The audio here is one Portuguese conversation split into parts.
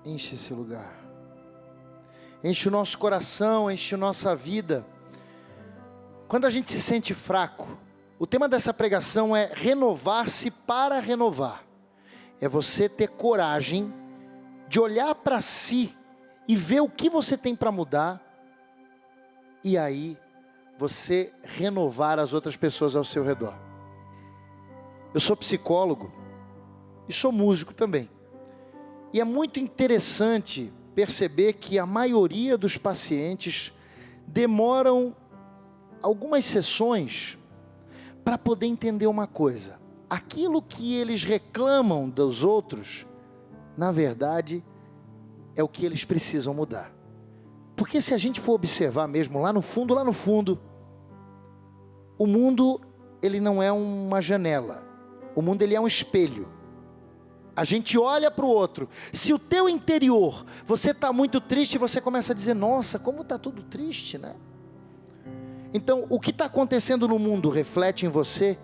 Enche esse lugar. Enche o nosso coração, enche a nossa vida. Quando a gente se sente fraco, o tema dessa pregação é renovar-se para renovar. É você ter coragem de olhar para si e ver o que você tem para mudar. E aí, você renovar as outras pessoas ao seu redor. Eu sou psicólogo e sou músico também. E é muito interessante perceber que a maioria dos pacientes demoram algumas sessões para poder entender uma coisa. Aquilo que eles reclamam dos outros, na verdade, é o que eles precisam mudar. Porque se a gente for observar mesmo lá no fundo, o mundo, ele não é uma janela. O mundo, ele é um espelho. A gente olha para o outro. Se o teu interior, você está muito triste, você começa a dizer, nossa, como está tudo triste, né? Então, o que está acontecendo no mundo reflete em você,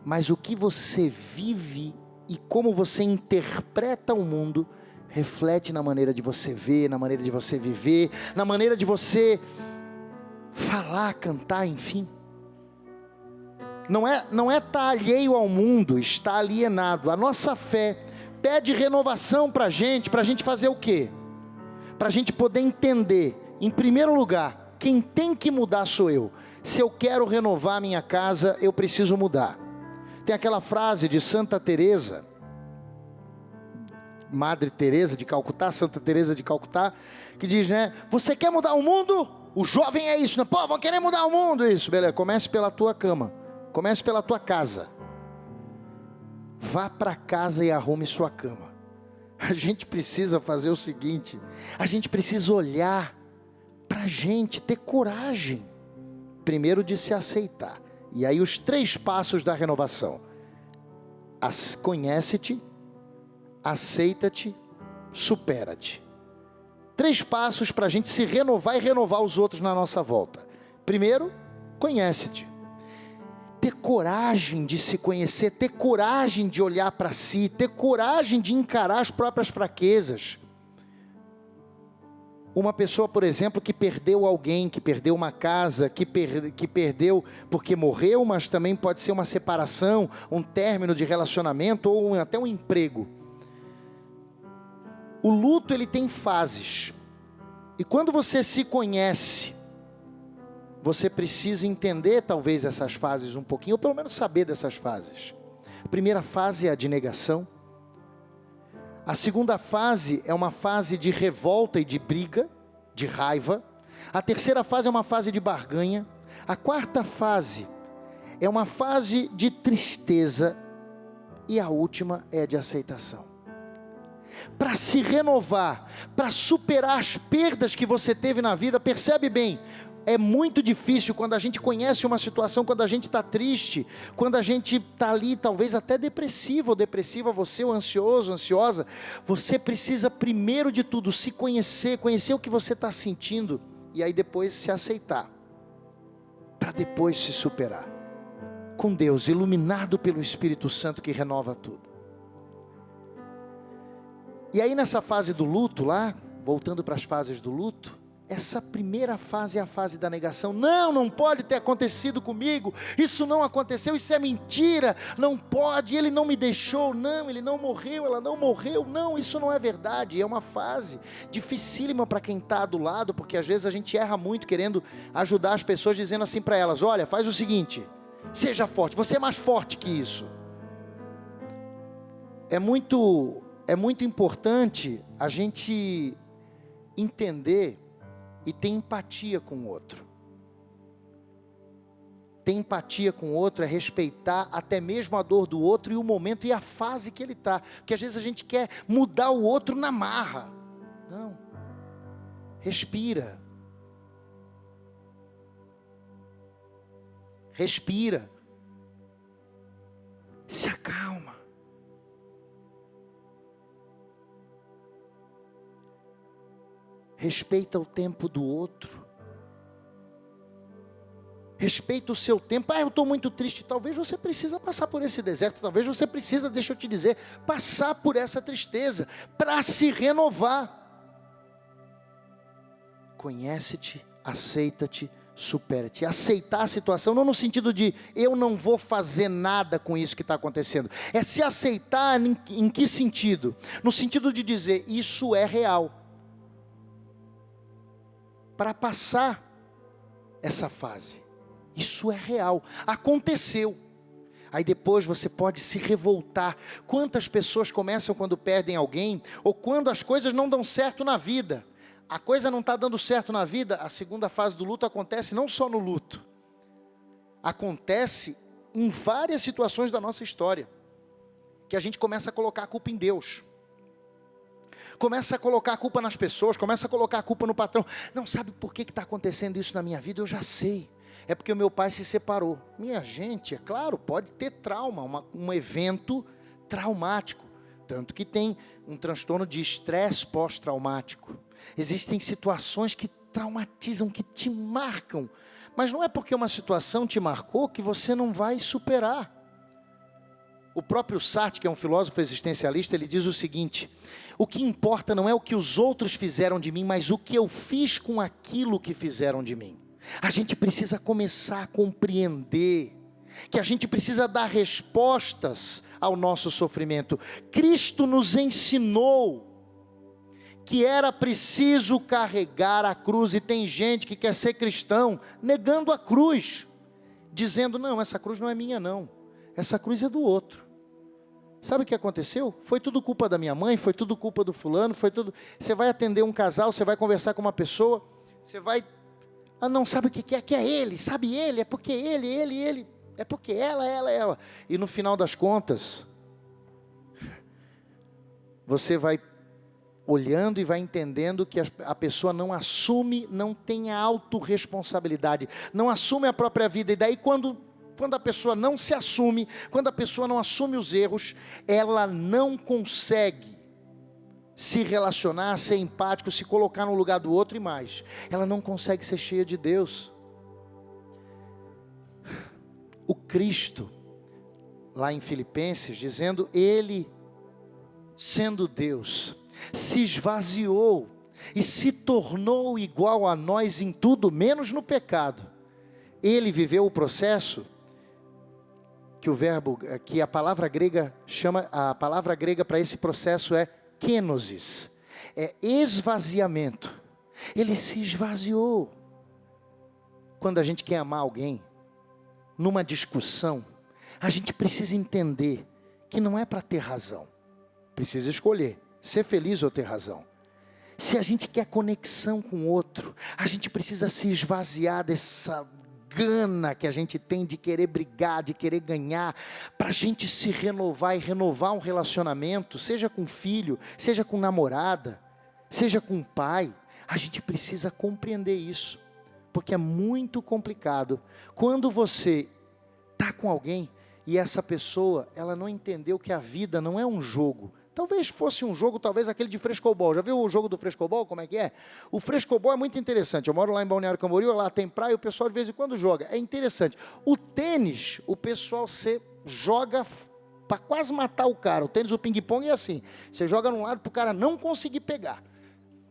mas o que você vive e como você interpreta o mundo, reflete na maneira de você ver, na maneira de você viver, na maneira de você falar, cantar, enfim. Não é estar alheio ao mundo, estar alienado. A nossa fé pede renovação para a gente fazer o quê? Para a gente poder entender, em primeiro lugar, quem tem que mudar sou eu. Se eu quero renovar minha casa, eu preciso mudar. Tem aquela frase de Santa Teresa, Madre Teresa de Calcutá, Santa Teresa de Calcutá, que diz, né? Você quer mudar o mundo? O jovem é isso, né? Pô, vão querer mudar o mundo, isso, beleza? Comece pela tua cama. Comece pela tua casa. Vá para casa e arrume sua cama. A gente precisa fazer o seguinte. A gente precisa olhar para a gente, ter coragem. Primeiro de se aceitar. E aí os 3 passos da renovação. Conhece-te, aceita-te, supera-te. 3 passos para a gente se renovar e renovar os outros na nossa volta. Primeiro, conhece-te. Ter coragem de se conhecer, ter coragem de olhar para si, ter coragem de encarar as próprias fraquezas. Uma pessoa, por exemplo, que perdeu alguém, que perdeu uma casa, que perdeu porque morreu, mas também pode ser uma separação, um término de relacionamento ou até um emprego. O luto, ele tem fases. E quando você se conhece, você precisa entender talvez essas fases um pouquinho, ou pelo menos saber dessas fases. A primeira fase é a de negação. A segunda fase é uma fase de revolta e de briga, de raiva. A terceira fase é uma fase de barganha. A quarta fase é uma fase de tristeza. E a última é a de aceitação. Para se renovar, para superar as perdas que você teve na vida, percebe bem, é muito difícil quando a gente conhece uma situação, quando a gente está triste, quando a gente está ali talvez até depressivo ou depressiva, você ou ansioso, ansiosa, você precisa primeiro de tudo se conhecer, conhecer o que você está sentindo e aí depois se aceitar, para depois se superar, com Deus, iluminado pelo Espírito Santo que renova tudo. E aí nessa fase do luto lá, voltando para as fases do luto, essa primeira fase é a fase da negação. Não pode ter acontecido comigo, isso não aconteceu, isso é mentira, não pode, ele não me deixou, não, ele não morreu, ela não morreu, não, isso não é verdade. É uma fase dificílima para quem está do lado, porque às vezes a gente erra muito querendo ajudar as pessoas, dizendo assim para elas, olha, faz o seguinte, seja forte, você é mais forte que isso. É muito importante a gente entender e ter empatia com o outro. Ter empatia com o outro é respeitar até mesmo a dor do outro e o momento e a fase que ele está. Porque às vezes a gente quer mudar o outro na marra. Não. Respira. Respira. Se acalma. Respeita o tempo do outro. Respeita o seu tempo. Eu estou muito triste. Talvez você precisa passar por esse deserto. Talvez você precisa, deixa eu te dizer, passar por essa tristeza para se renovar. Conhece-te, aceita-te, supera-te. Aceitar a situação, não no sentido de eu não vou fazer nada com isso que está acontecendo. É se aceitar em que sentido? No sentido de dizer, isso é real. Para passar essa fase. Isso é real, aconteceu. Aí depois você pode se revoltar. Quantas pessoas começam quando perdem alguém, ou quando as coisas não dão certo na vida. A coisa não está dando certo na vida, a segunda fase do luto acontece não só no luto. Acontece em várias situações da nossa história. Que a gente começa a colocar a culpa em Deus. Começa a colocar a culpa nas pessoas, começa a colocar a culpa no patrão. Não, sabe por que está acontecendo isso na minha vida? Eu já sei. É porque o meu pai se separou. Minha gente, é claro, pode ter trauma, um evento traumático. Tanto que tem um transtorno de estresse pós-traumático. Existem situações que traumatizam, que te marcam. Mas não é porque uma situação te marcou que você não vai superar. O próprio Sartre, que é um filósofo existencialista, ele diz o seguinte: o que importa não é o que os outros fizeram de mim, mas o que eu fiz com aquilo que fizeram de mim. A gente precisa começar a compreender que a gente precisa dar respostas ao nosso sofrimento. Cristo nos ensinou que era preciso carregar a cruz, e tem gente que quer ser cristão negando a cruz, dizendo, não, essa cruz não é minha não, essa cruz é do outro. Sabe o que aconteceu? Foi tudo culpa da minha mãe, foi tudo culpa do fulano, foi tudo... Você vai atender um casal, você vai conversar com uma pessoa, você vai... não, sabe o que é? Que é ele, sabe ele, é porque ele, é porque ela. E no final das contas, você vai olhando e vai entendendo que a pessoa não assume, não tem a autorresponsabilidade, não assume a própria vida. E daí quando a pessoa não se assume, quando a pessoa não assume os erros, ela não consegue se relacionar, ser empático, se colocar no lugar do outro e mais. Ela não consegue ser cheia de Deus. O Cristo, lá em Filipenses, dizendo, Ele, sendo Deus, se esvaziou e se tornou igual a nós em tudo, menos no pecado. Ele viveu o processo que a palavra grega chama, a palavra grega para esse processo é kenosis, é esvaziamento. Ele se esvaziou. Quando a gente quer amar alguém, numa discussão, a gente precisa entender que não é para ter razão, precisa escolher, ser feliz ou ter razão. Se a gente quer conexão com o outro, a gente precisa se esvaziar dessa gana que a gente tem de querer brigar, de querer ganhar, para a gente se renovar e renovar um relacionamento, seja com filho, seja com namorada, seja com pai. A gente precisa compreender isso, porque é muito complicado quando você está com alguém e essa pessoa, ela não entendeu que a vida não é um jogo. Talvez fosse um jogo, talvez aquele de frescobol. Já viu o jogo do frescobol, como é que é? O frescobol é muito interessante. Eu moro lá em Balneário Camboriú, lá tem praia e o pessoal de vez em quando joga. É interessante. O tênis, o pessoal joga para quase matar o cara. O tênis, o ping-pong é assim. Você joga num lado para o cara não conseguir pegar.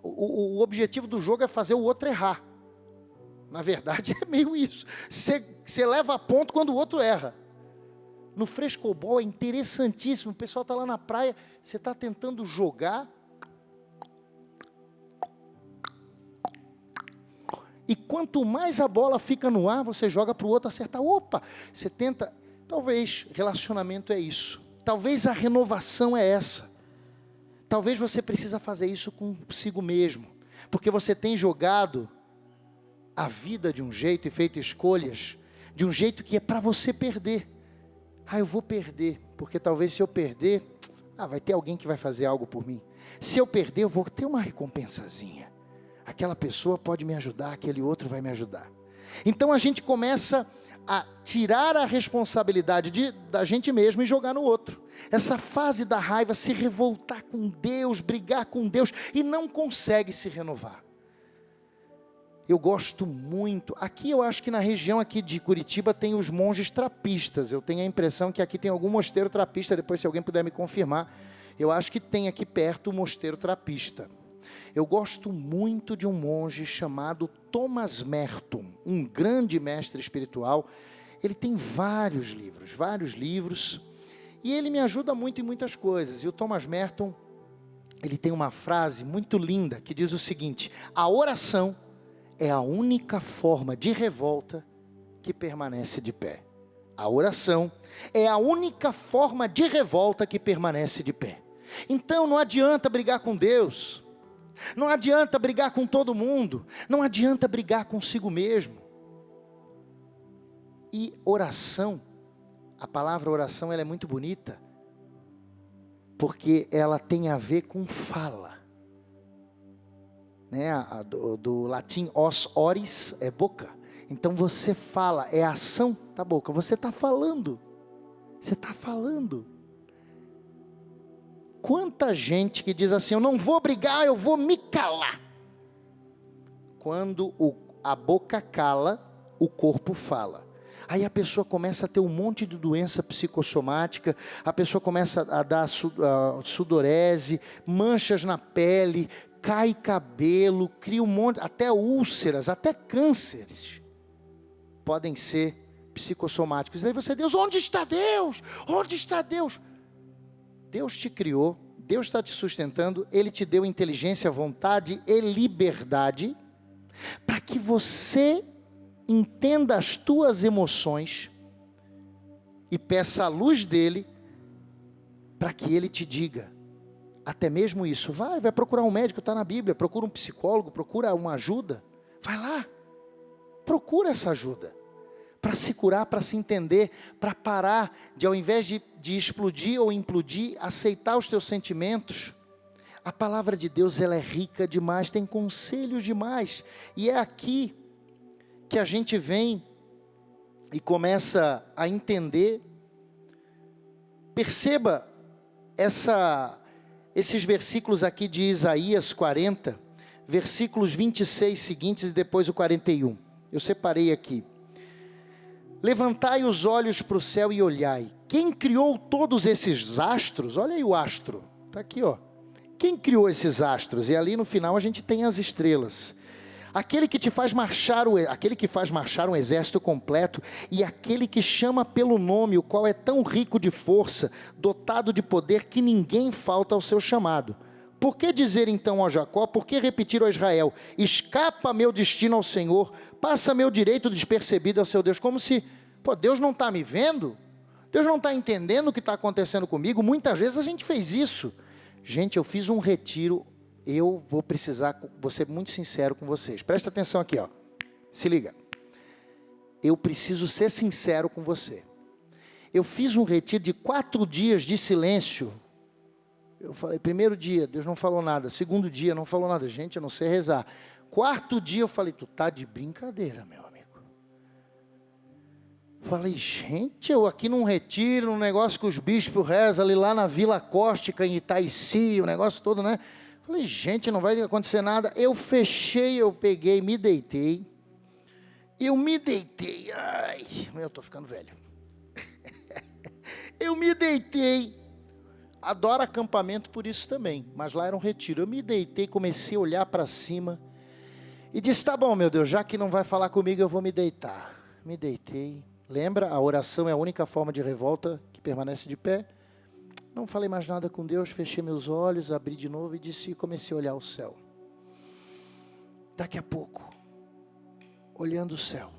O objetivo do jogo é fazer o outro errar. Na verdade é meio isso. Você leva a ponto quando o outro erra. No frescobol é interessantíssimo, o pessoal está lá na praia, você está tentando jogar, e quanto mais a bola fica no ar, você joga para o outro acertar, você tenta, talvez relacionamento é isso, talvez a renovação é essa, talvez você precisa fazer isso consigo mesmo, porque você tem jogado a vida de um jeito e feito escolhas, de um jeito que é para você perder. Eu vou perder, porque talvez se eu perder, vai ter alguém que vai fazer algo por mim. Se eu perder, eu vou ter uma recompensazinha. Aquela pessoa pode me ajudar, aquele outro vai me ajudar. Então a gente começa a tirar a responsabilidade da gente mesmo e jogar no outro. Essa fase da raiva, se revoltar com Deus, brigar com Deus, e não consegue se renovar. Eu gosto muito. Aqui eu acho que na região aqui de Curitiba tem os monges trapistas. Eu tenho a impressão que aqui tem algum mosteiro trapista, depois se alguém puder me confirmar. Eu acho que tem aqui perto o mosteiro trapista. Eu gosto muito de um monge chamado Thomas Merton, um grande mestre espiritual. Ele tem vários livros, e ele me ajuda muito em muitas coisas. E o Thomas Merton, ele tem uma frase muito linda que diz o seguinte: a oração é a única forma de revolta que permanece de pé. A oração é a única forma de revolta que permanece de pé. Então não adianta brigar com Deus, não adianta brigar com todo mundo, não adianta brigar consigo mesmo. E oração, a palavra oração, ela é muito bonita, porque ela tem a ver com fala. Né? Do latim os oris é boca. Então você fala, é a ação da boca. Você está falando. Você está falando. Quanta gente que diz assim: eu não vou brigar, eu vou me calar. Quando a boca cala, o corpo fala. Aí a pessoa começa a ter um monte de doença psicossomática, a pessoa começa a dar sudorese, manchas na pele, cai cabelo, cria um monte, até úlceras, até cânceres podem ser psicossomáticos. E aí você: Deus, onde está Deus? Onde está Deus? Deus te criou, Deus está te sustentando, Ele te deu inteligência, vontade e liberdade, para que você entenda as tuas emoções e peça a luz dele, para que ele te diga, até mesmo isso. Vai procurar um médico, está na Bíblia, procura um psicólogo, procura uma ajuda, vai lá, procura essa ajuda, para se curar, para se entender, para parar de, ao invés de explodir ou implodir, aceitar os teus sentimentos. A palavra de Deus, ela é rica demais, tem conselhos demais, e é aqui que a gente vem e começa a entender. Perceba esses versículos aqui de Isaías 40, versículos 26 seguintes e depois o 41. Eu separei aqui. Levantai os olhos para o céu e olhai. Quem criou todos esses astros? Olha aí o astro, está aqui, ó. Quem criou esses astros? E ali no final a gente tem as estrelas. Aquele que faz marchar um exército completo, e aquele que chama pelo nome, o qual é tão rico de força, dotado de poder, que ninguém falta ao seu chamado. Por que dizer então a Jacó, por que repetir a Israel: escapa meu destino ao Senhor, passa meu direito despercebido ao seu Deus? Como se, Deus não está me vendo? Deus não está entendendo o que está acontecendo comigo? Muitas vezes a gente fez isso. Gente, eu fiz um retiro. Eu vou ser muito sincero com vocês. Presta atenção aqui, ó. Se liga. Eu preciso ser sincero com você. Eu fiz um retiro de 4 dias de silêncio. Eu falei, primeiro dia, Deus não falou nada. Segundo dia, não falou nada. Gente, eu não sei rezar. 4º dia, eu falei, tu tá de brincadeira, meu amigo. Falei, gente, eu aqui num retiro, num negócio que os bispos rezam ali lá na Vila Cóstica, em Itaici, o negócio todo, né? Falei, gente, não vai acontecer nada. Eu fechei, eu peguei, me deitei. Eu me deitei. Ai, eu tô ficando velho. Eu me deitei. Adoro acampamento por isso também, mas lá era um retiro. Eu me deitei, comecei a olhar para cima e disse, tá bom, meu Deus, já que não vai falar comigo, eu vou me deitar. Me deitei. Lembra? A oração é a única forma de revolta que permanece de pé. Não falei mais nada com Deus, fechei meus olhos, abri de novo e comecei a olhar o céu. Daqui a pouco, olhando o céu,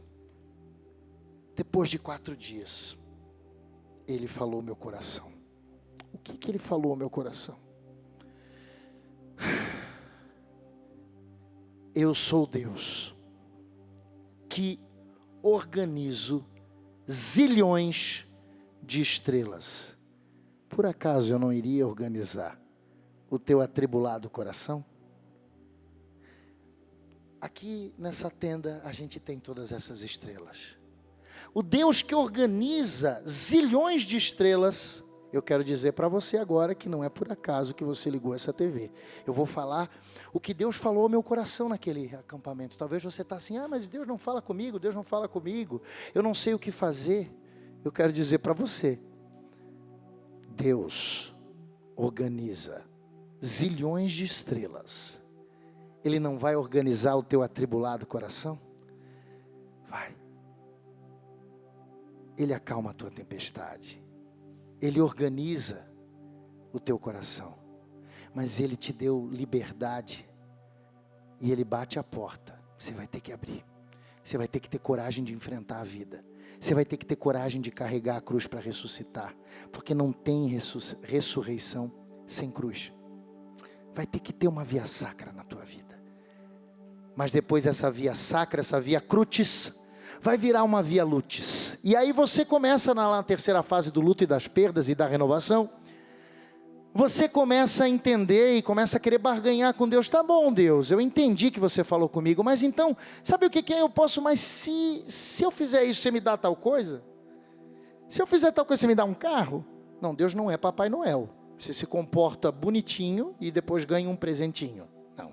depois de 4 dias, Ele falou ao meu coração. O que Ele falou ao meu coração? Eu sou Deus que organizo zilhões de estrelas. Por acaso eu não iria organizar o teu atribulado coração? Aqui nessa tenda a gente tem todas essas estrelas. O Deus que organiza zilhões de estrelas, Eu quero dizer para você agora que não é por acaso que você ligou essa TV. Eu vou falar o que Deus falou ao meu coração naquele acampamento. Talvez você está assim, mas Deus não fala comigo, Deus não fala comigo. Eu não sei o que fazer. Eu quero dizer para você, Deus organiza zilhões de estrelas. Ele não vai organizar o teu atribulado coração? Vai. Ele acalma a tua tempestade. Ele organiza o teu coração. Mas Ele te deu liberdade. E Ele bate a porta. Você vai ter que abrir. Você vai ter que ter coragem de enfrentar a vida. Você vai ter que ter coragem de carregar a cruz para ressuscitar. Porque não tem ressurreição sem cruz. Vai ter que ter uma via sacra na tua vida. Mas depois essa via sacra, essa via crucis, vai virar uma via lutis. E aí você começa na terceira fase do luto e das perdas e da renovação. Você começa a entender e começa a querer barganhar com Deus. Tá bom, Deus, eu entendi que você falou comigo, mas então, sabe o que é? Eu posso, mas se eu fizer isso, você me dá tal coisa? Se eu fizer tal coisa, você me dá um carro? Não, Deus não é Papai Noel. Você se comporta bonitinho e depois ganha um presentinho. Não.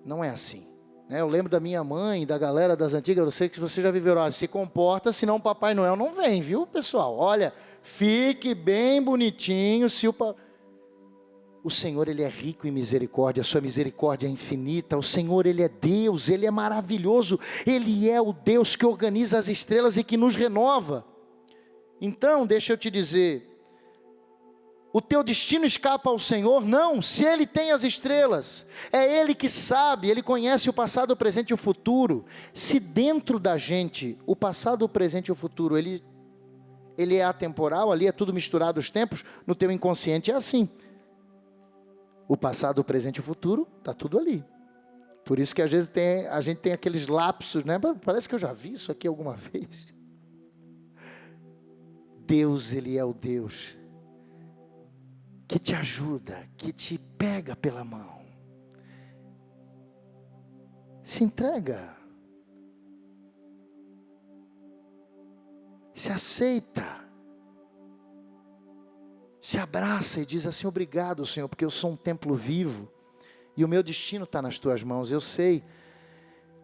Não é assim. Eu lembro da minha mãe, da galera das antigas, eu sei que você já viveu, se comporta, senão o Papai Noel não vem, viu, pessoal? Olha, fique bem bonitinho, o Senhor, Ele é rico em misericórdia, a sua misericórdia é infinita. O Senhor, Ele é Deus, Ele é maravilhoso, Ele é o Deus que organiza as estrelas e que nos renova. Então, deixa eu te dizer, o teu destino escapa ao Senhor? Não, se Ele tem as estrelas, é Ele que sabe, Ele conhece o passado, o presente e o futuro. Se dentro da gente, o passado, o presente e o futuro, ele é atemporal, ali é tudo misturado os tempos, no teu inconsciente é assim. O passado, o presente e o futuro, está tudo ali. Por isso que às vezes a gente tem aqueles lapsos, né? Parece que eu já vi isso aqui alguma vez. Deus, Ele é o Deus que te ajuda, que te pega pela mão. Se entrega. Se aceita. Se abraça e diz assim, obrigado, Senhor, porque eu sou um templo vivo. E o meu destino está nas tuas mãos, eu sei.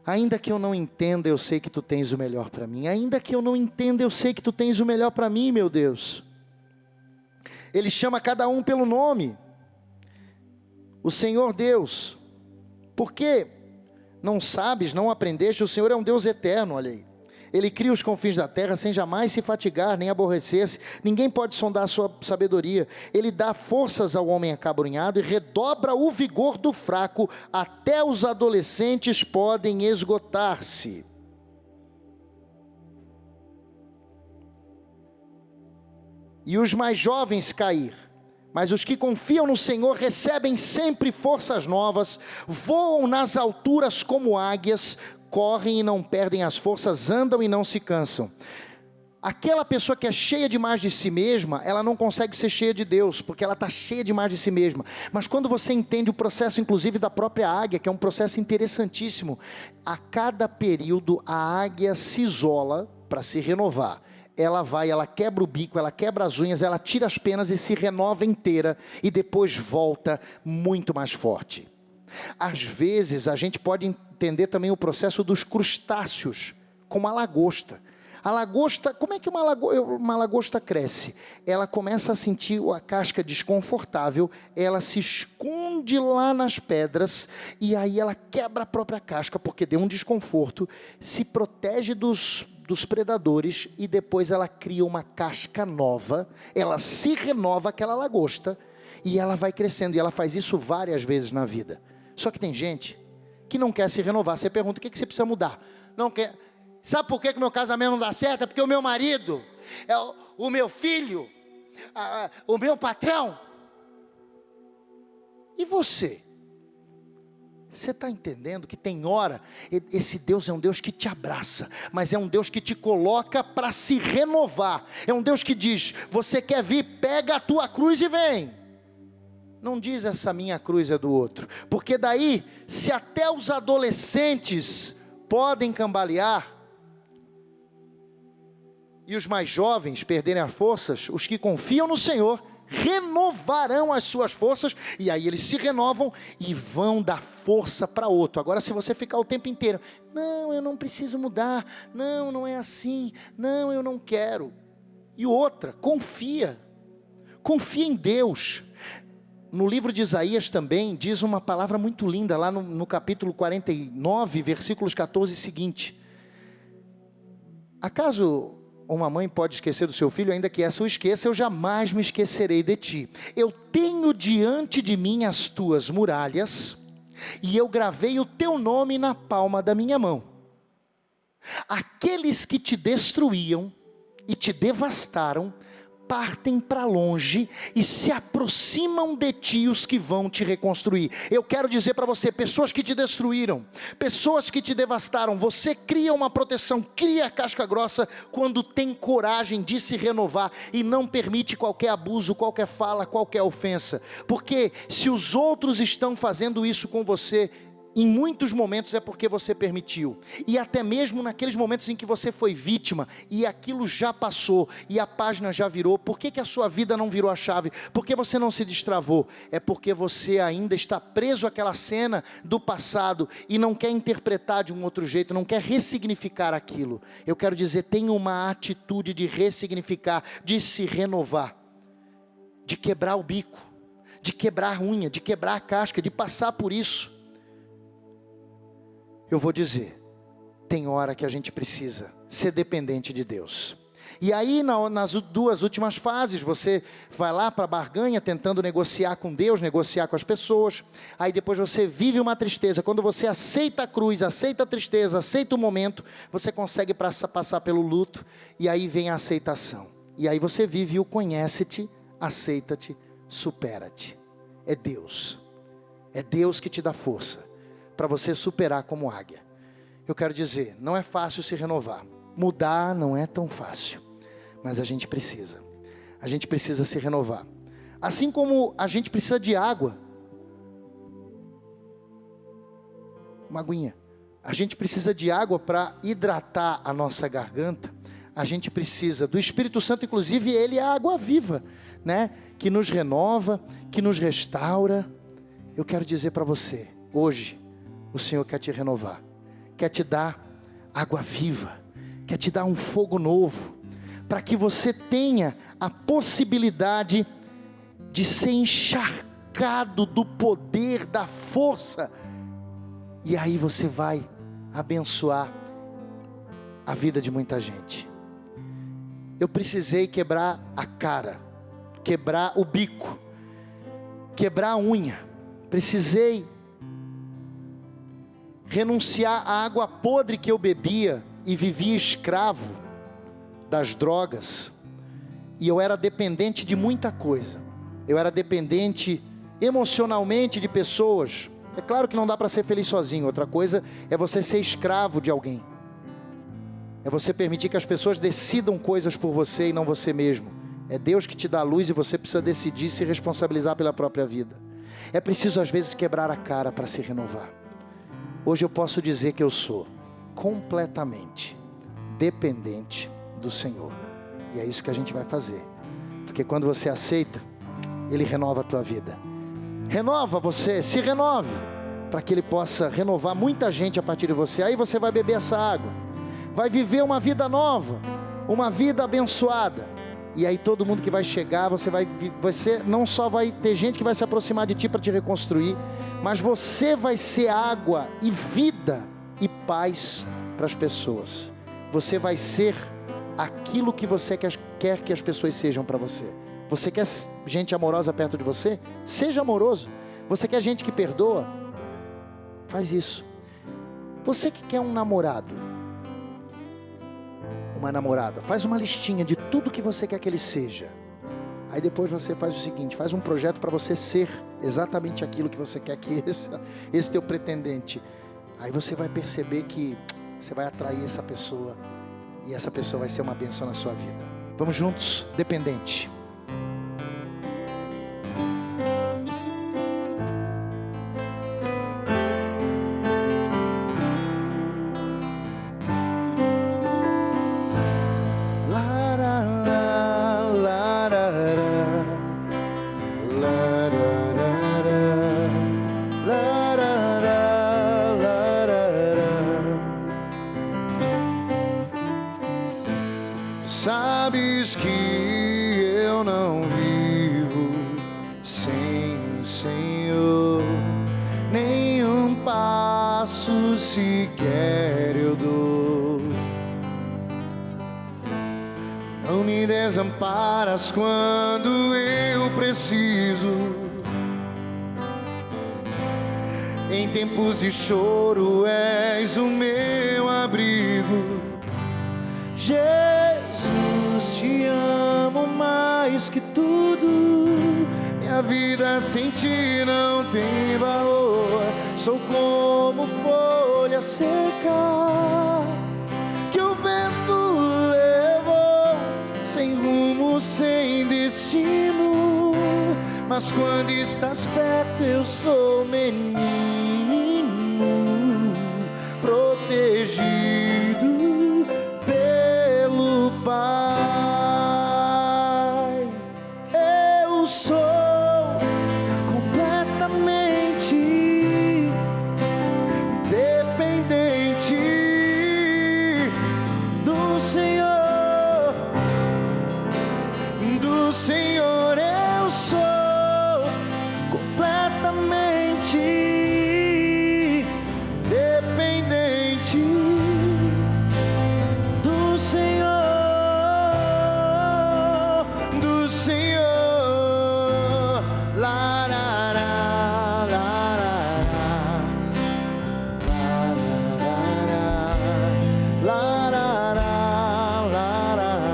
Ainda que eu não entenda, eu sei que tu tens o melhor para mim. Ainda que eu não entenda, eu sei que tu tens o melhor para mim, meu Deus. Ele chama cada um pelo nome. O Senhor Deus. Por que não sabes, não aprendeste? O Senhor é um Deus eterno, olha aí. Ele cria os confins da terra sem jamais se fatigar, nem aborrecer-se. Ninguém pode sondar a sua sabedoria. Ele dá forças ao homem acabrunhado e redobra o vigor do fraco. Até os adolescentes podem esgotar-se. E os mais jovens cair, mas os que confiam no Senhor recebem sempre forças novas, voam nas alturas como águias, correm e não perdem as forças, andam e não se cansam. Aquela pessoa que é cheia demais de si mesma, ela não consegue ser cheia de Deus, porque ela está cheia demais de si mesma. Mas quando você entende o processo, inclusive da própria águia, que é um processo interessantíssimo, a cada período a águia se isola para se renovar. Ela quebra o bico, ela quebra as unhas, ela tira as penas e se renova inteira, e depois volta muito mais forte. Às vezes a gente pode entender também o processo dos crustáceos, como a lagosta. A lagosta, como é que uma lagosta cresce? Ela começa a sentir a casca desconfortável, ela se esconde lá nas pedras, e aí ela quebra a própria casca, porque deu um desconforto, se protege dos predadores, e depois ela cria uma casca nova, ela se renova aquela lagosta, e ela vai crescendo, e ela faz isso várias vezes na vida. Só que tem gente que não quer se renovar. Você pergunta, o que você precisa mudar? Não quer. Sabe por que o meu casamento não dá certo? É porque o meu marido, o meu filho, o meu patrão. E você? Você está entendendo que tem hora, esse Deus é um Deus que te abraça, mas é um Deus que te coloca para se renovar. É um Deus que diz, você quer vir, pega a tua cruz e vem. Não diz essa minha cruz é do outro, porque daí, se até os adolescentes podem cambalear, e os mais jovens perderem as forças, os que confiam no Senhor renovarão as suas forças, e aí eles se renovam e vão dar força para outro. Agora, se você ficar o tempo inteiro, não, eu não preciso mudar, não, não é assim, não, eu não quero. E outra, confia em Deus. No livro de Isaías também diz uma palavra muito linda, lá no capítulo 49, versículos 14 e seguinte: acaso uma mãe pode esquecer do seu filho, ainda que essa o esqueça, eu jamais me esquecerei de ti. Eu tenho diante de mim as tuas muralhas, e eu gravei o teu nome na palma da minha mão. Aqueles que te destruíam e te devastaram, partem para longe e se aproximam de ti os que vão te reconstruir. Eu quero dizer para você, pessoas que te destruíram, pessoas que te devastaram, você cria uma proteção, cria a casca grossa quando tem coragem de se renovar e não permite qualquer abuso, qualquer fala, qualquer ofensa. Porque se os outros estão fazendo isso com você, em muitos momentos é porque você permitiu, e até mesmo naqueles momentos em que você foi vítima, e aquilo já passou, e a página já virou. Por que a sua vida não virou a chave? Por que você não se destravou? É porque você ainda está preso àquela cena do passado, e não quer interpretar de um outro jeito, não quer ressignificar aquilo. Eu quero dizer, tenha uma atitude de ressignificar, de se renovar, de quebrar o bico, de quebrar a unha, de quebrar a casca, de passar por isso. Eu vou dizer, tem hora que a gente precisa ser dependente de Deus. E aí nas duas últimas fases, você vai lá para a barganha, tentando negociar com Deus, negociar com as pessoas. Aí depois você vive uma tristeza. Quando você aceita a cruz, aceita a tristeza, aceita o momento, você consegue passar pelo luto. E aí vem a aceitação. E aí você vive o conhece-te, aceita-te, supera-te. É Deus que te dá força para você superar como águia. Eu quero dizer, não é fácil se renovar, mudar não é tão fácil, mas a gente precisa se renovar, assim como a gente precisa de água, uma aguinha, a gente precisa de água para hidratar a nossa garganta, a gente precisa do Espírito Santo, inclusive ele é a água viva, né? Que nos renova, que nos restaura. Eu quero dizer para você, hoje, o Senhor quer te renovar, quer te dar água viva, quer te dar um fogo novo, para que você tenha a possibilidade de ser encharcado do poder, da força, e aí você vai abençoar a vida de muita gente. Eu precisei quebrar a cara, quebrar o bico, quebrar a unha, precisei renunciar à água podre que eu bebia e vivia escravo das drogas, e eu era dependente de muita coisa, eu era dependente emocionalmente de pessoas. É claro que não dá para ser feliz sozinho, outra coisa é você ser escravo de alguém, é você permitir que as pessoas decidam coisas por você e não você mesmo. É Deus que te dá a luz e você precisa decidir se responsabilizar pela própria vida. É preciso às vezes quebrar a cara para se renovar. Hoje eu posso dizer que eu sou completamente dependente do Senhor. E é isso que a gente vai fazer. Porque quando você aceita, Ele renova a tua vida. Renova você, se renove, para que Ele possa renovar muita gente a partir de você. Aí você vai beber essa água, vai viver uma vida nova, uma vida abençoada. E aí todo mundo que vai chegar, você não só vai ter gente que vai se aproximar de ti para te reconstruir, mas você vai ser água e vida e paz para as pessoas. Você vai ser aquilo que você quer que as pessoas sejam para você. Você quer gente amorosa perto de você? Seja amoroso. Você quer gente que perdoa? Faz isso. Você que quer um namorado, uma namorada, faz uma listinha de tudo que você quer que ele seja. Aí depois você faz o seguinte, faz um projeto para você ser exatamente aquilo que você quer que esse teu pretendente. Aí você vai perceber que você vai atrair essa pessoa, e essa pessoa vai ser uma bênção na sua vida. Vamos juntos, dependente. Lá diz que eu não vivo sem o Senhor, nenhum passo sequer eu dou. Não me desamparas quando eu preciso. Em tempos de choro és o meu abrigo. Jesus, te amo mais que tudo. Minha vida sem ti não tem valor. Sou como folha seca que o vento levou, sem rumo, sem destino. Mas quando estás perto eu sou menino, protegido pelo Pai. Eu sou completamente dependente do Senhor, do Senhor. Eu sou completamente dependente do Senhor, do Senhor. La, la, la, la, la, la, la.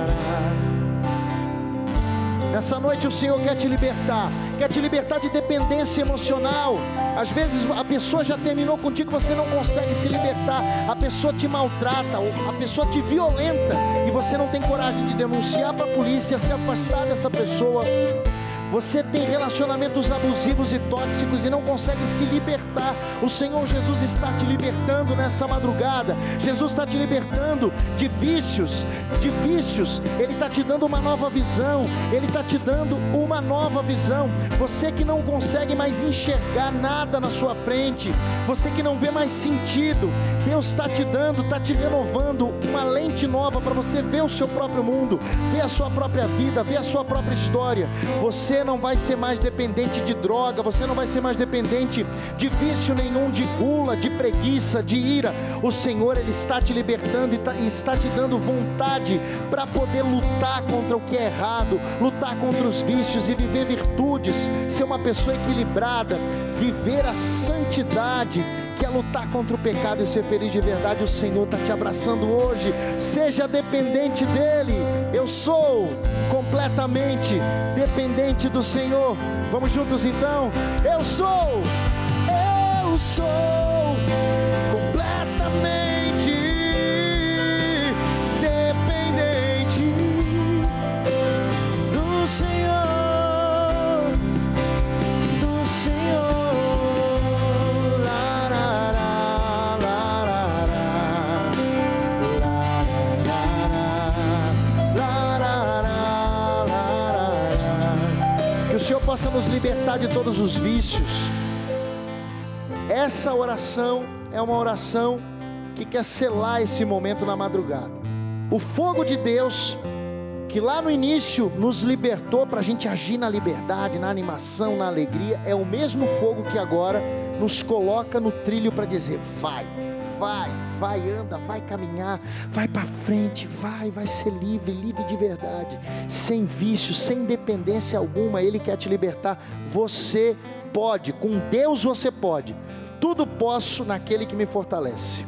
Nessa noite o Senhor quer te libertar de dependência emocional. Às vezes a pessoa já terminou contigo, você não consegue se libertar. A pessoa te maltrata, a pessoa te violenta e você não tem coragem de denunciar para a polícia, se afastar dessa pessoa. Você tem relacionamentos abusivos e tóxicos e não consegue se libertar. O Senhor Jesus está te libertando nessa madrugada. Jesus está te libertando de vícios, Ele está te dando uma nova visão. Ele está te dando uma nova visão. Você que não consegue mais enxergar nada na sua frente, você que não vê mais sentido, Deus está te dando, está te renovando uma lente nova para você ver o seu próprio mundo, ver a sua própria vida, ver a sua própria história. Você não vai ser mais dependente de droga, você não vai ser mais dependente de vício nenhum, de gula, de preguiça, de ira. O Senhor, Ele está te libertando e está te dando vontade para poder lutar contra o que é errado, lutar contra os vícios e viver virtudes, ser uma pessoa equilibrada, viver a santidade, que é lutar contra o pecado e ser feliz de verdade. O Senhor está te abraçando hoje. Seja dependente dEle. Eu sou completamente dependente do Senhor. Vamos juntos então? Eu sou completamente dependente do Senhor, do Senhor. Que o Senhor possa nos libertar de todos os vícios. Essa oração é uma oração que quer selar esse momento na madrugada. O fogo de Deus, que lá no início nos libertou para a gente agir na liberdade, na animação, na alegria, é o mesmo fogo que agora nos coloca no trilho para dizer: vai, anda, vai caminhar, vai para frente, vai ser livre de verdade, sem vício, sem dependência alguma. Ele quer te libertar. Você pode, com Deus você pode. Tudo posso naquele que me fortalece.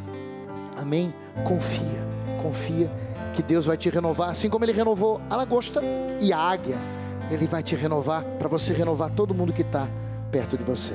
Amém? Confia que Deus vai te renovar, assim como Ele renovou a lagosta e a águia. Ele vai te renovar, para você renovar todo mundo que está perto de você.